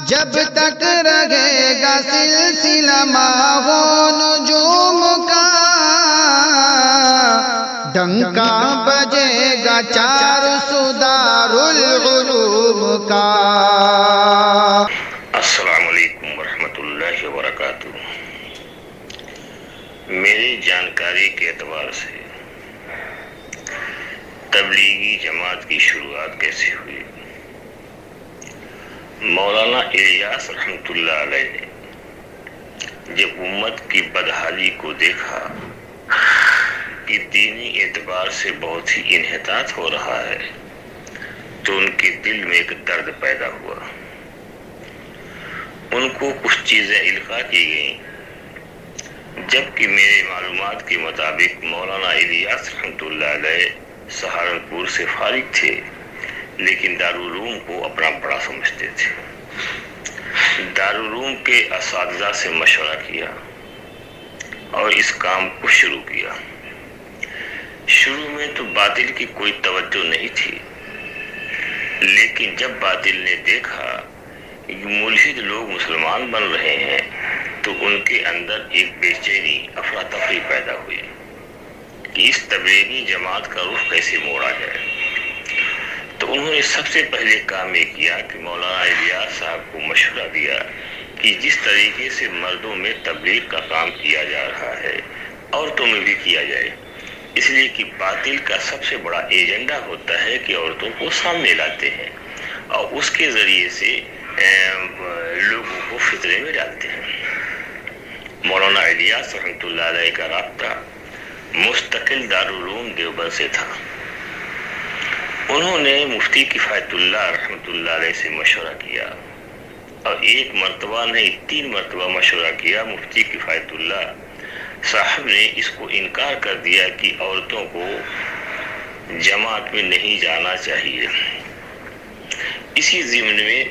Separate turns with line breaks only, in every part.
جب تک رہے گا سلسلہ ماہو نجوم کا، ڈنکا بجے گا چار سدار العلوم کا۔
السلام علیکم ورحمۃ اللہ وبرکاتہ۔ میری جانکاری کے اعتبار سے تبلیغی جماعت کی شروعات کیسے ہوئی؟ مولانا الیاس رحمۃ اللہ علیہ نے جب امت کی بدحالی کو دیکھا کہ دینی اعتبار سے بہت ہی انحطاط ہو رہا ہے تو ان کے دل میں ایک درد پیدا ہوا۔ ان کو کچھ چیزیں القاء کی گئیں، جبکہ میرے معلومات کے مطابق مولانا الیاس رحمۃ اللہ علیہ سہارنپور سے فارغ تھے، لیکن دارالعلوم کو اپنا بڑا سمجھتے تھے۔ دارالعلوم کے اساتذہ سے مشورہ کیا اور اس کام کو شروع کیا۔ شروع میں تو باطل کی کوئی توجہ نہیں تھی، لیکن جب باطل نے دیکھا کہ ملحد لوگ مسلمان بن رہے ہیں تو ان کے اندر ایک بے چینی افراتفری پیدا ہوئی کہ اس تبلیغی جماعت کا رخ کیسے موڑا جائے۔ تو انہوں نے سب سے پہلے کام یہ کیا کہ مولانا الیاس صاحب کو مشورہ دیا کہ جس طریقے سے مردوں میں تبلیغ کا کام کیا جا رہا ہے عورتوں میں بھی کیا جائے، اس لیے کہ باطل کا سب سے بڑا ایجنڈا ہوتا ہے کہ عورتوں کو سامنے لاتے ہیں اور اس کے ذریعے سے لوگوں کو فطرے میں ڈالتے ہیں۔ مولانا الیاس رحمۃ اللہ علیہ کا رابطہ مستقل دارالعلوم دیوبند سے تھا۔ انہوں نے مفتی کفایت اللہ رحمۃ اللہ علیہ سے مشورہ کیا اور ایک مرتبہ نہیں 3 مرتبہ مشورہ کیا۔ مفتی کفایت اللہ صاحب نے اس کو انکار کر دیا کہ عورتوں کو جماعت میں نہیں جانا چاہیے۔ اسی ضمن میں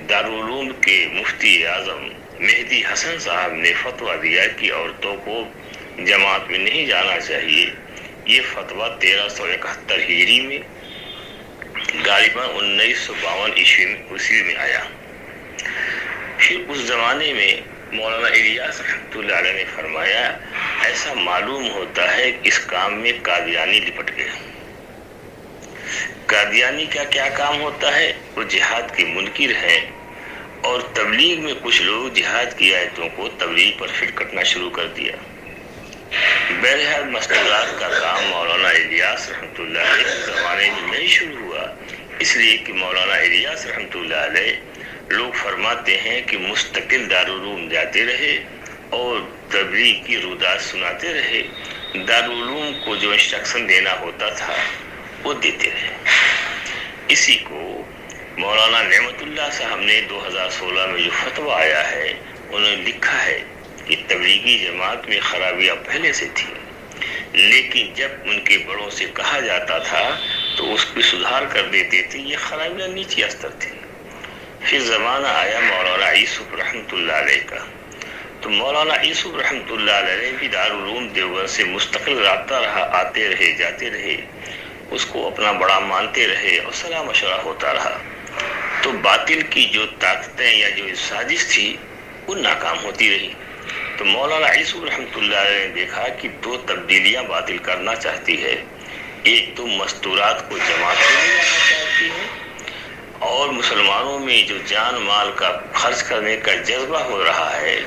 دارالعلوم کے مفتی اعظم مہدی حسن صاحب نے فتویٰ دیا کہ عورتوں کو جماعت میں نہیں جانا چاہیے۔ یہ فتویٰ 1371 ہجری میں غالباً 1952 عیسوی میں آیا۔ پھر اس زمانے میں مولانا الیاس رحمۃ اللہ علیہ نے فرمایا ایسا معلوم ہوتا ہے کہ اس کام میں قادیانی لپٹ گئے۔ قادیانی کا کیا کام ہوتا ہے؟ وہ جہاد کے منکر ہیں اور تبلیغ میں کچھ لوگ جہاد کی آیتوں کو تبلیغ پر فٹ کرنا شروع کر دیا۔ بہرحال مستورات کا کام مولانا الیاس رحمۃ اللہ علیہ کے زمانے میں نہیں شروع ہوا، اس لیے کہ مولانا الیاس رحمۃ اللہ علیہ لوگ فرماتے ہیں کہ مستقل دارالعلوم جاتے رہے اور تبلیغ کی رودات سناتے رہے، دارالعلوم کو جو انسٹرکشن دینا ہوتا تھا وہ دیتے رہے۔ اسی کو مولانا نعمت اللہ صاحب نے 2016 میں جو فتویٰ آیا ہے انہوں نے لکھا ہے کہ تبلیغی جماعت میں خرابیاں پہلے سے تھی، لیکن جب ان کے بڑوں سے کہا جاتا تھا تو اس پہ سدھار کر دیتے تھے، یہ خرابیاں نیچی استر تھی۔ پھر زمانہ آیا مولانا یوسف رحمۃ اللہ علیہ کا، تو مولانا یوسف رحمۃ اللہ علیہ بھی دارالعلوم دیوبند سے مستقل رابطہ رہا، آتے رہے جاتے رہے، اس کو اپنا بڑا مانتے رہے اور صلاح مشورہ ہوتا رہا۔ تو باطل کی جو طاقتیں یا جو سازش تھی وہ ناکام ہوتی رہی۔ تو مولانا یوسف رحمۃ اللہ علیہ نے دیکھا کہ 2 تبدیلیاں باطل کرنا چاہتی ہے، ایک تو مستورات کو جماعت میں لے جانا چاہتی ہے اور مسلمانوں میں جو جان مال کا خرچ کرنے کا جذبہ ہو رہا ہے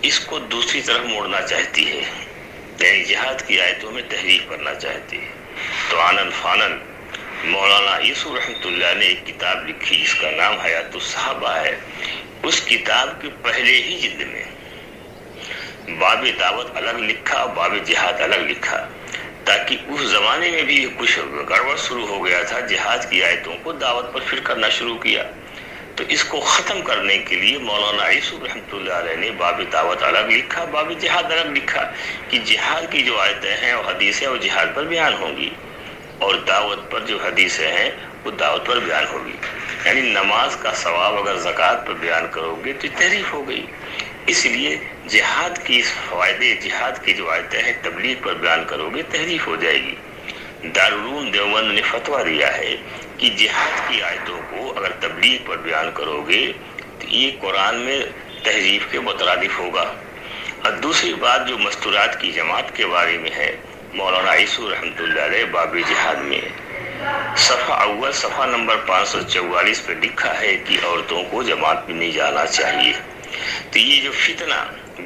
اس کو دوسری طرف موڑنا چاہتی ہے، یعنی جہاد کی آیتوں میں تحریف کرنا چاہتی ہے۔ تو آنن فانن مولانا یوسف رحمۃ اللہ نے ایک کتاب لکھی جس کا نام حیات الصحابہ ہے۔ اس کتاب کے پہلے ہی جلد میں باب دعوت الگ لکھا، باب جہاد الگ لکھا، تاکہ اس زمانے میں بھی کچھ گڑبڑ شروع ہو گیا تھا، جہاد کی آیتوں کو دعوت پر فٹ کرنا شروع کیا۔ تو اس کو ختم کرنے کے لیے مولانا یوسف رحمۃ اللہ علیہ نے باب دعوت الگ لکھا، باب جہاد الگ لکھا کہ جہاد کی جو آیتیں ہیں اور حدیثیں وہ جہاد پر بیان ہوں گی اور دعوت پر جو حدیثیں ہیں وہ دعوت پر بیان ہوگی۔ یعنی نماز کا ثواب اگر زکوٰۃ پر بیان کرو گے تو تحریف ہو گئی، اس لیے جہاد کی فوائدے، جہاد کی جو آیتیں ہیں تبلیغ پر بیان کرو گے تحریف ہو جائے گی۔ دارالعلوم دیوبند نے فتویٰ دیا ہے کہ جہاد کی آیتوں کو اگر تبلیغ پر بیان کرو گے یہ قرآن میں تحریف کے مترادف ہوگا۔ اور دوسری بات جو مستورات کی جماعت کے بارے میں ہے، مولانا عیسو رحمۃ اللہ علیہ باب جہاد میں صفحہ اول صفحہ نمبر 544 پہ لکھا ہے کہ عورتوں کو جماعت میں نہیں جانا چاہیے۔ تو یہ جو فتنہ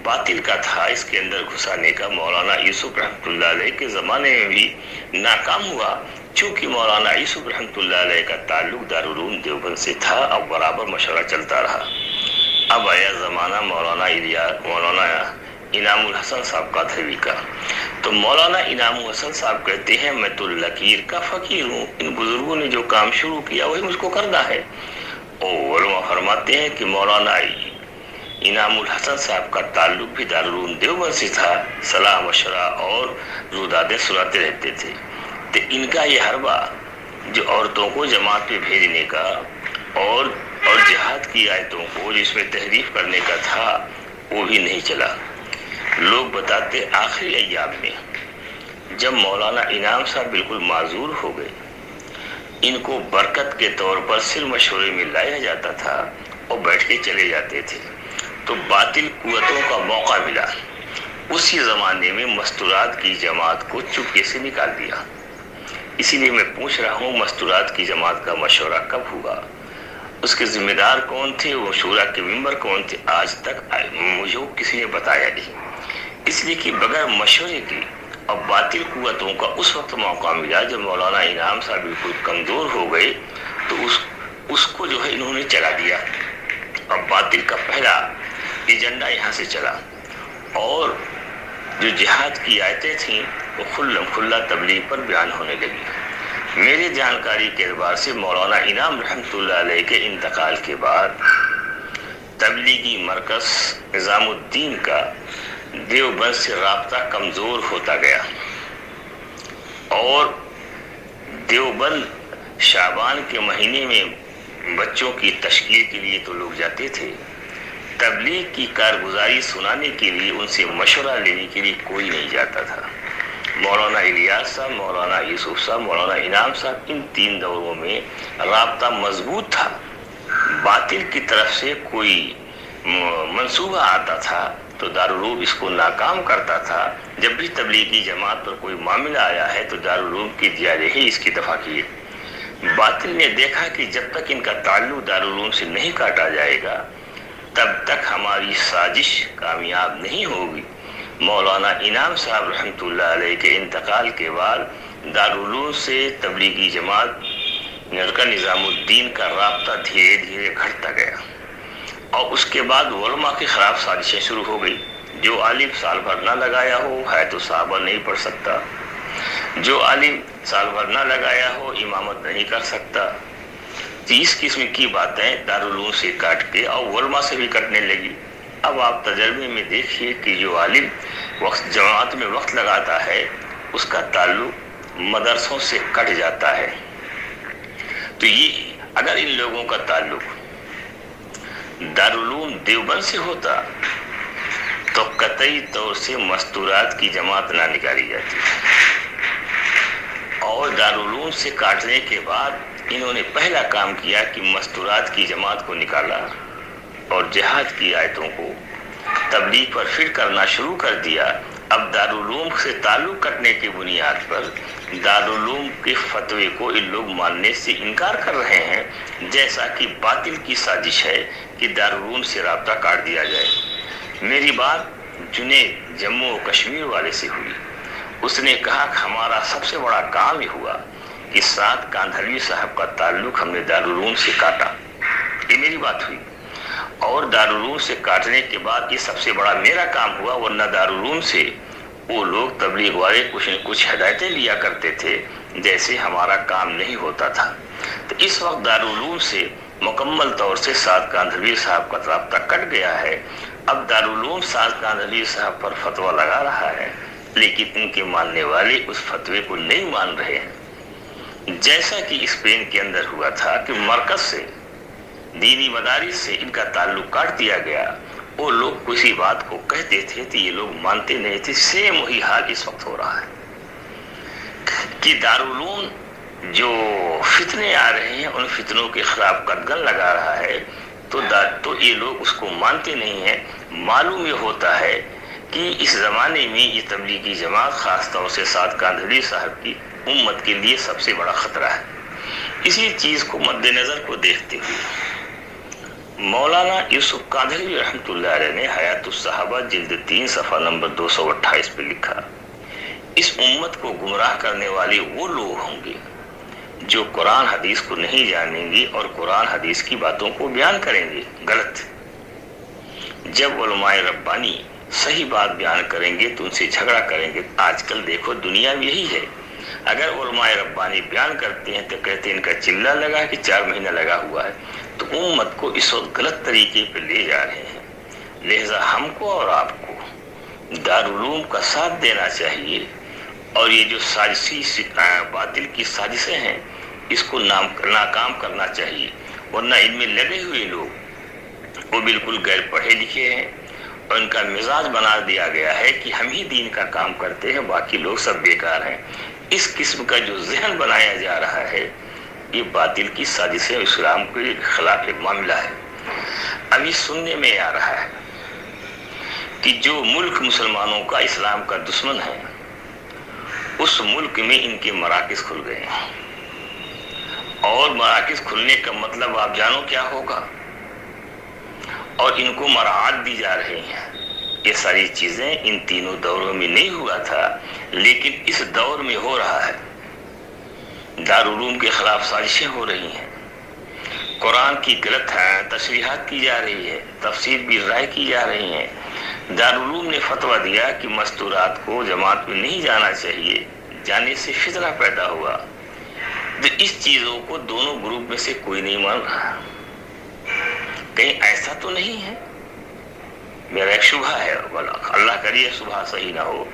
باطل کا تھا، اس کے اندر گھسانے کا مولانا یوسف رحمۃ اللہ علیہ کے زمانے میں بھی ناکام ہوا، چونکہ مولانا یوسف رحمۃ اللہ علیہ کا تعلق دارالعلوم دیوبند سے تھا اور برابر مشورہ چلتا رہا۔ اب آیا زمانہ مولانا انعام الحسن صاحب قادری کا، تو مولانا انعام الحسن صاحب کہتے ہیں میں تو لکیر کا فقیر ہوں، ان بزرگوں نے جو کام شروع کیا وہی مجھ کو کرنا ہے۔ اور علماء فرماتے ہیں کہ مولانا انعام الحسن صاحب کا تعلق بھی دارالعلوم دیوبند سے تھا، صلاح مشورہ اور رودادیں سناتے رہتے تھے۔ تو ان کا یہ حربہ جو عورتوں کو جماعت پہ بھیجنے کا اور جہاد کی آیتوں کو جس میں تحریف کرنے کا تھا، وہ بھی نہیں چلا۔ لوگ بتاتے آخری ایام میں جب مولانا انعام صاحب بالکل معذور ہو گئے، ان کو برکت کے طور پر صرف مشورے میں لایا جاتا تھا اور بیٹھ کے چلے جاتے تھے، تو باطل قوتوں کا موقع ملا، اسی زمانے میں مستورات کی جماعت کو چپکے سے نکال دیا۔ اسی لیے میں پوچھ رہا ہوں مستورات کی جماعت کا مشورہ کب ہوا، اس کے ذمہ دار کون تھے، وہ شورا کے ممبر کون تھے، آج تک مجھے کسی نے بتایا نہیں۔ اس لیے کہ بغیر مشورے کے اور باطل قوتوں کا اس وقت موقع ملا جب مولانا انعام صاحب بالکل کمزور ہو گئے، تو اس کو جو ہے انہوں نے چلا دیا اور باطل کا پہلا ایجنڈا یہاں سے چلا، اور جو جہاد کی آیتیں تھیں وہ کھلم کھلا تبلیغ پر بیان ہونے لگی۔ میری جانکاری کے اعتبار سے مولانا انعام رحمۃ اللہ علیہ کے انتقال کے بعد تبلیغی مرکز نظام الدین کا دیوبند سے رابطہ کمزور ہوتا گیا، اور دیوبند شعبان کے مہینے میں بچوں کی تشکیل کے لیے تو لوگ جاتے تھے، تبلیغ کی کارگزاری سنانے کے لیے ان سے مشورہ لینے کے لیے کوئی نہیں جاتا تھا۔ مولانا الیاس صاحب، مولانا یوسف صاحب، مولانا انعام صاحب، ان تین دوروں میں رابطہ مضبوط تھا۔ باطل کی طرف سے کوئی منصوبہ آتا تھا تو دارالعلوم اس کو ناکام کرتا تھا۔ جب بھی تبلیغی جماعت پر کوئی معاملہ آیا ہے تو دارالعلوم کی دیارے ہی اس کی دفاع کیے۔ باطل نے دیکھا کہ جب تک ان کا تعلق دارالعلوم سے نہیں کاٹا جائے گا تب تک ہماری سازش کامیاب نہیں ہوگی۔ مولانا انعام صاحب رحمۃ اللہ علیہ کے انتقال کے بعد دارالعلوم سے تبلیغی جماعت کا نظام الدین کا رابطہ دھیرے دھیرے گھٹتا گیا، اور اس کے بعد علماء کی خراب سازشیں شروع ہو گئی۔ جو عالم سال بھر نہ لگایا ہو ہے تو صحابہ نہیں پڑھ سکتا، جو عالم سال بھر نہ لگایا ہو امامت نہیں کر سکتا۔ تو اس قسم کی باتیں دارالعلوم سے کاٹ کے اور علماء سے بھی کٹنے لگی۔ اب آپ تجربے میں دیکھیے کہ جو عالم جماعت میں وقت لگاتا ہے اس کا تعلق مدرسوں سے کٹ جاتا ہے۔ تو یہ اگر ان لوگوں کا تعلق دارالعلوم دیوبند سے ہوتا تو قطعی طور سے مستورات کی جماعت نہ نکالی جاتی، اور دارالعلوم سے کاٹنے کے بعد انہوں نے پہلا کام کیا کہ مستورات کی جماعت کو نکالا اور جہاد کی آیتوں کو تبلیغ پر فٹ کرنا شروع کر دیا۔ اب دارالعلوم سے تعلق کٹنے کی بنیاد پر دارالعلوم کے فتوے کو ان لوگ ماننے سے انکار کر رہے ہیں، جیسا کہ باطل کی سازش ہے کہ دارالعلوم سے رابطہ کاٹ دیا جائے۔ میری بات جنید جموں و کشمیر والے سے ہوئی، اس نے کہا کہ ہمارا سب سے بڑا کام یہ ہوا کہ سعد کاندھلوی صاحب کا تعلق ہم نے دارالعلوم سے کاٹا، یہ میری بات ہوئی، اور دارالعلوم سے کاٹنے کے بعد یہ سب سے بڑا میرا کام ہوا، ورنہ دارالعلوم سے وہ لوگ تبلیغ والے کچھ نہ کچھ ہدایتیں لیا کرتے تھے، جیسے ہمارا کام نہیں ہوتا تھا۔ تو اس وقت دارالعلوم سے مکمل طور سے سعد کاندھلوی صاحب کا رابطہ کٹ گیا ہے۔ اب دارالعلوم سعد کاندھلوی صاحب پر فتویٰ لگا رہا ہے، لیکن ان کے ماننے والے اس فتوے کو نہیں مان رہے ہیں، جیسا کہ اسپین کے اندر ہوا تھا کہ مرکز سے دینی مدارس سے ان کا تعلق کاٹ دیا گیا۔ وہ لوگ کسی بات کو کہتے تھے تو یہ لوگ مانتے نہیں تھے۔ سیم وہی حال اس وقت ہو رہا ہے کہ دارالعلوم جو فتنے آ رہے ہیں ان فتنوں کے خلاف قدغن لگا رہا ہے، تو یہ لوگ اس کو مانتے نہیں ہیں۔ معلوم یہ ہوتا ہے کہ اس زمانے میں یہ تبلیغی جماعت خاص طور سے سعد کاندھلوی صاحب کی امت کے لیے سب سے بڑا خطرہ ہے۔ اسی چیز کو مد نظر کو دیکھتے ہوئے مولانا یوسف کاندھلوی رحمۃ اللہ علیہ نے حیات الصحابہ جلد 3 صفحہ نمبر 228 پہ لکھا، اس امت کو گمراہ کرنے والے وہ لوگ ہوں گے جو قرآن حدیث کو نہیں جانیں گے اور قرآن حدیث کی باتوں کو بیان کریں گے غلط۔ جب علماء ربانی صحیح بات بیان کریں گے تو ان سے جھگڑا کریں گے۔ آج کل دیکھو دنیا میں یہی ہے، اگر علماء ربانی بیان کرتے ہیں تو کہتے ہیں ان کا چلہ لگا کہ 4 مہینہ لگا ہوا ہے، تو امت کو اس وقت غلط طریقے پہ لے جا رہے ہیں۔ لہذا ہم کو اور آپ کو دارالعلوم کا ساتھ دینا چاہیے، اور یہ جو سازشی باطل کی سازشیں ہیں اس کو ناکام کرنا چاہیے، ورنہ ان میں لگے ہوئے لوگ وہ بالکل غیر پڑھے لکھے ہیں اور ان کا مزاج بنا دیا گیا ہے کہ ہم ہی دین کا کام کرتے ہیں، باقی لوگ سب بیکار ہیں۔ اس قسم کا جو ذہن بنایا جا رہا ہے یہ باطل کی سازشیں اسلام کے خلاف ایک معاملہ ہے۔ ابھی سننے میں آ رہا ہے کہ جو ملک مسلمانوں کا اسلام کا دشمن ہے اس ملک میں ان کے مراکز کھل گئے ہیں، اور مراکز کھلنے کا مطلب آپ جانو کیا ہوگا، اور ان کو مراعات دی جا رہی ہیں۔ یہ ساری چیزیں ان تینوں دوروں میں نہیں ہوا تھا، لیکن اس دور میں ہو رہا ہے۔ دارالعلوم کے خلاف سازشیں ہو رہی ہیں، قرآن کی غلط تشریحات کی جا رہی ہے، تفسیر بھی رائے کی جا رہی ہیں۔ دارالعلوم نے فتویٰ دیا کہ مستورات کو جماعت میں نہیں جانا چاہیے، جانے سے فتنہ پیدا ہوا۔ تو اس چیزوں کو دونوں گروپ میں سے کوئی نہیں مان رہا۔ کہیں ایسا تو نہیں ہے، میرا ایک شبہ ہے، اللہ کریے شبہ صحیح نہ ہو،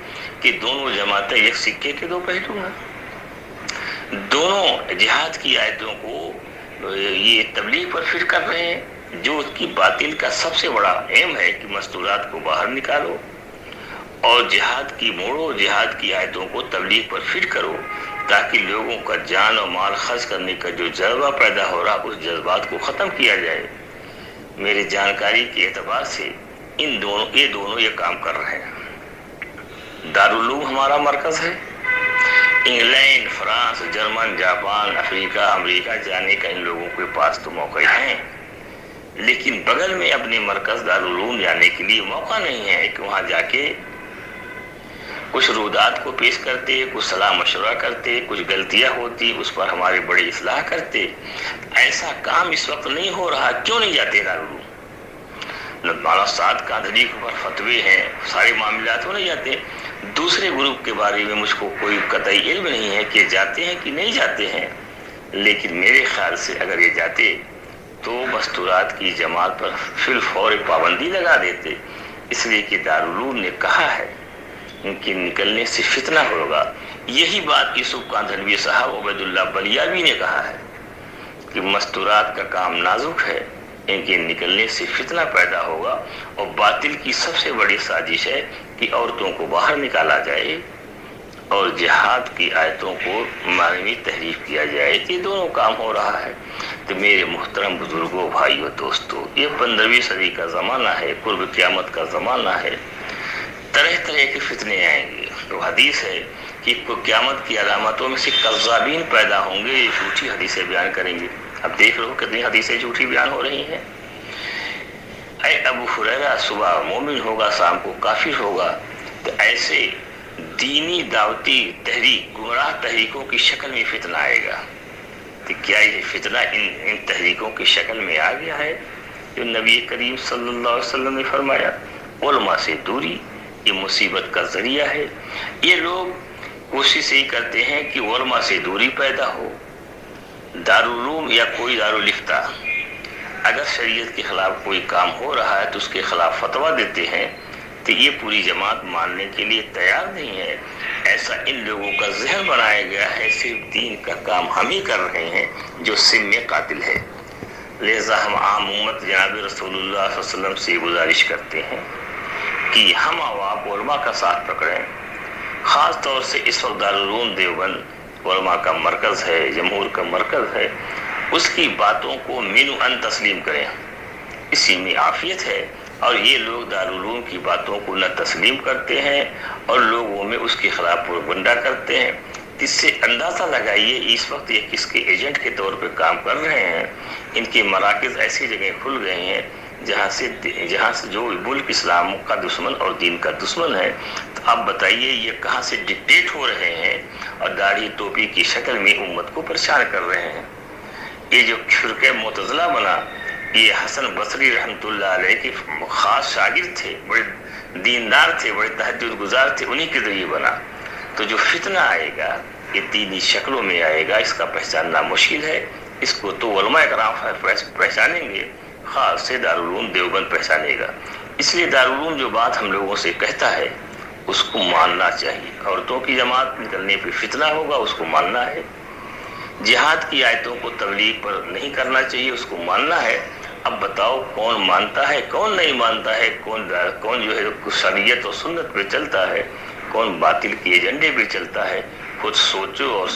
کہ دونوں جماعتیں ایک سکے کے 2 پہلو ہیں۔ دونوں جہاد کی آیتوں کو یہ تبلیغ پر فٹ کر رہے ہیں، جو اس کی باطل کا سب سے بڑا ایم ہے کہ مستورات کو باہر نکالو اور جہاد کی موڑو، جہاد کی آیتوں کو تبلیغ پر فٹ کرو، تاکہ لوگوں کا جان و مال خرچ کرنے کا جو جذبہ پیدا ہو رہا اس جذبات کو ختم کیا جائے۔ میری جانکاری کے اعتبار سے یہ دونوں یہ کام کر رہے ہیں۔ دارالعلوم ہمارا مرکز ہے، انگلینڈ، فرانس، جرمن، جاپان، افریقہ، امریکہ جانے کا ان لوگوں کے پاس تو موقع ہیں، لیکن بغل میں اپنے مرکز دارالعلوم جانے کے لیے موقع نہیں ہے کہ وہاں جا کے کچھ رودات کو پیش کرتے، کچھ صلاح مشورہ کرتے، کچھ غلطیاں ہوتی اس پر ہمارے بڑے اصلاح کرتے۔ ایسا کام اس وقت نہیں ہو رہا۔ کیوں نہیں جاتے دارالعلوم؟ مولانا سعد کاندھلوی کے اوپر فتوے ہیں، سارے معاملات ہو نہیں جاتے۔ دوسرے گروپ کے بارے میں مجھ کو کوئی قطعی علم نہیں ہے کہ جاتے ہیں کہ نہیں جاتے ہیں، لیکن میرے خیال سے اگر یہ جاتے تو مستورات کی جماعت پر فی الفور پابندی لگا دیتے، اس لیے کہ دارالعلوم نے کہا ہے ان کے نکلنے سے فتنہ ہوگا۔ یہی بات یوسف کاندھلوی صاحب عبید اللہ بلیاوی نے کہا ہے کہ مستورات کا کام نازک ہے، ان کے نکلنے سے فتنہ پیدا ہوگا، اور باطل کی سب سے بڑی سازش ہے کہ عورتوں کو باہر نکالا جائے اور جہاد کی آیتوں کو معنوی تحریف کیا جائے۔ یہ دونوں کام ہو رہا ہے۔ تو میرے محترم بزرگوں، بھائیوں، دوستوں، یہ 15ویں صدی کا زمانہ ہے، قرب قیامت کا زمانہ ہے، طرح طرح کے فتنے آئیں گے۔ تو حدیث ہے کہ قیامت کی علامتوں میں سے کذابین پیدا ہوں گے، یہ جھوٹی حدیثیں بیان کریں گے۔ اب دیکھ لو کتنی حدیثیں جھوٹی بیان ہو رہی ہیں۔ اے ابو ہریرہ، صبح مومن ہوگا شام کو کافر ہوگا۔ تو ایسے دینی دعوتی تحریک، گمراہ تحریکوں کی شکل میں فتنہ آئے گا۔ تو کیا یہ فتنہ ان تحریکوں کی شکل میں آ گیا ہے جو نبی کریم صلی اللہ علیہ وسلم نے فرمایا؟ علماء سے دوری یہ مصیبت کا ذریعہ ہے۔ یہ لوگ کوشش ہی کرتے ہیں کہ علماء سے دوری پیدا ہو۔ دارالعلوم یا کوئی دارالفتہ اگر شریعت کے خلاف کوئی کام ہو رہا ہے تو اس کے خلاف فتویٰ دیتے ہیں، تو یہ پوری جماعت ماننے کے لیے تیار نہیں ہے۔ ایسا ان لوگوں کا ذہن بنایا گیا ہے صرف دین کا کام ہم ہی کر رہے ہیں، جو سم قاتل ہے۔ لہذا ہم عام امت جناب رسول اللہ صلی اللہ علیہ وسلم سے گزارش کرتے ہیں کہ ہم عوام علماء کا ساتھ پکڑیں۔ خاص طور سے اس وقت دارالعلوم دیوبند علماء کا مرکز ہے، جمہور کا مرکز ہے، اس کی باتوں کو من ان تسلیم کریں۔ اسی میں عافیت ہے، اور یہ لوگ دارالعلوم کی باتوں کو نہ تسلیم کرتے ہیں اور لوگوں میں اس کے خلاف پروپگنڈا کرتے ہیں۔ اس سے اندازہ لگائیے اس وقت یہ کس کے ایجنٹ کے طور پہ کام کر رہے ہیں۔ ان کے مراکز ایسی جگہ کھل گئے ہیں جہاں سے جو ملک اسلام کا دشمن اور دین کا دشمن ہے، تو اب بتائیے یہ کہاں سے ڈکٹیٹ ہو رہے ہیں اور داڑھی ٹوپی کی شکل میں امت کو پریشان کر رہے ہیں۔ یہ جو فرقہ معتزلہ بنا، یہ حسن بصری رحمۃ اللہ علیہ کے خاص شاگرد تھے، بڑے دیندار تھے، بڑے تہجد گزار تھے، انہی کے ذریعے بنا۔ تو جو فتنہ آئے گا یہ دینی شکلوں میں آئے گا، اس کا پہچاننا مشکل ہے۔ اس کو تو علماء کرام پہچانیں گے، خاص سے دارالعلوم دیوبند پہچانے گا۔ اس لیے دارالعلوم جو بات ہم لوگوں سے کہتا ہے اس کو ماننا چاہیے۔ عورتوں کی جماعت نکلنے پہ فتنہ ہوگا، اس کو ماننا ہے۔ جہاد کی آیتوں کو تبلیغ پر نہیں کرنا چاہیے، اس کو ماننا ہے۔ اب بتاؤ کون مانتا ہے کون نہیں مانتا ہے، کون جو ہے شریعت اور سنت پہ چلتا ہے، کون باطل کے ایجنڈے پہ چلتا ہے، خود سوچو اور